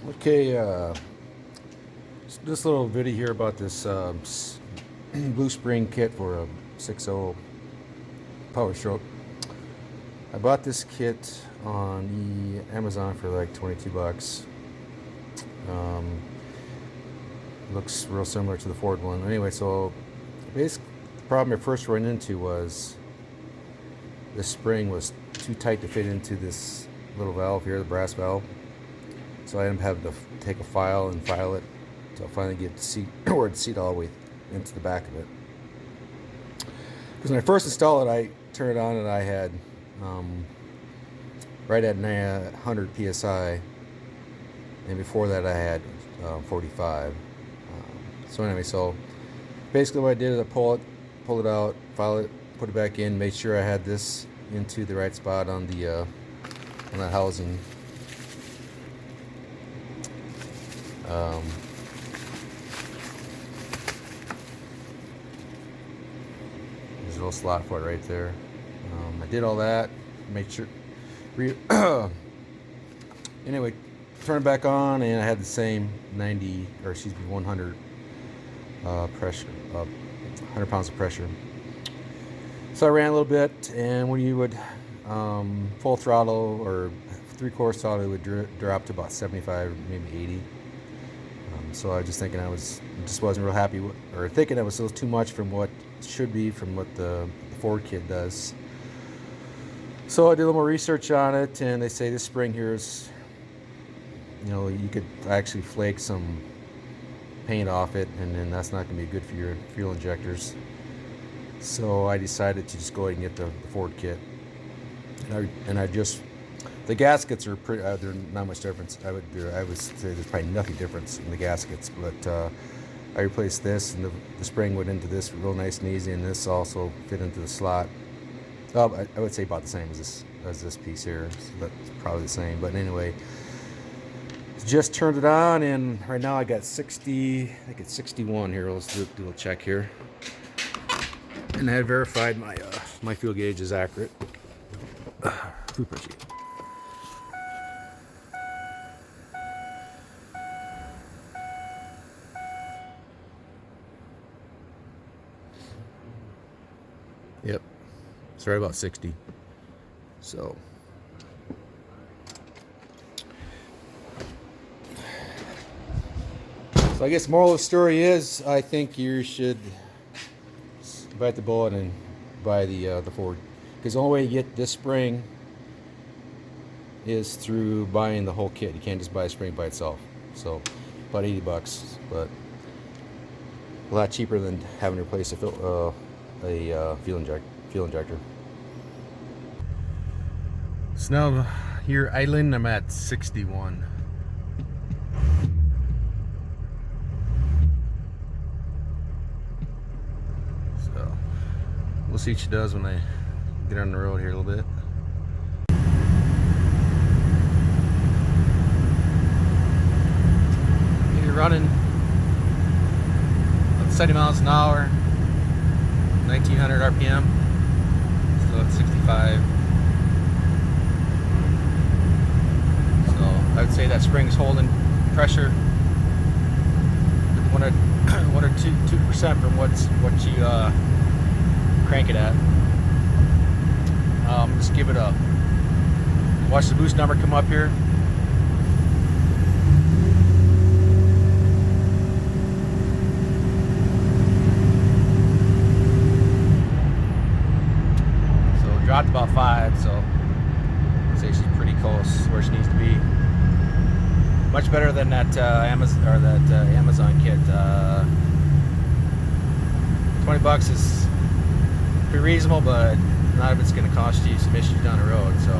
Okay, this little video here about this blue spring kit for a 6.0 power stroke. I bought this kit on the Amazon for like 22 bucks. Looks real similar to the Ford one. Anyway, so basically the problem I first ran into was this spring was too tight to fit into this little valve here, the brass valve. So I ended up having to take a file and file it until I finally get the seat or the seat all the way into the back of it. Because when I first installed it, I turned it on and I had right at 100 psi, and before that I had 45. So anyway, so basically what I did is I pull it out, file it, put it back in, made sure I had this into the right spot on the housing. There's a little slot for it right there. I did all that, made sure. Anyway, turn it back on, and I had the same 100 pressure, 100 pounds of pressure. So I ran a little bit, and when you would full throttle or 3/4 throttle, it would drop to about 75, maybe 80. So I was just thinking just wasn't real happy or thinking it was a little too much from what should be from what the Ford kit does. So I did a little more research on it, and they say this spring here is, you could actually flake some paint off it, and then that's not going to be good for your fuel injectors. So I decided to just go ahead and get the Ford kit. And I just, the gaskets are pretty, they're not much difference. I would say there's probably nothing difference in the gaskets, but I replaced this, and the spring went into this real nice and easy, and this also fit into the slot. I would say about the same as this piece here, so that's probably the same. But anyway, just turned it on, and right now I got 60. I think it's 61 here. Let's do a little check here, and I had verified my fuel gauge is accurate. Food pushy. Yep, it's right about 60. So I guess the moral of the story is, I think you should bite the bullet and buy the Ford, because the only way you get this spring is through buying the whole kit. You can't just buy a spring by itself. So about 80 bucks, but a lot cheaper than having to replace a fuel injector. So now here idling, I'm at 61. So we'll see what she does when I get on the road here a little bit. You're running 70 miles an hour, 1900 RPM, still at 65. So I would say that spring's holding pressure 1 or 2% from what you crank it at. Just give it a watch the boost number come up here. Dropped about 5, so I'd say she's pretty close where she needs to be. Much better than that Amazon kit. 20 bucks is pretty reasonable, but a lot of it's going to cost you some issues down the road. So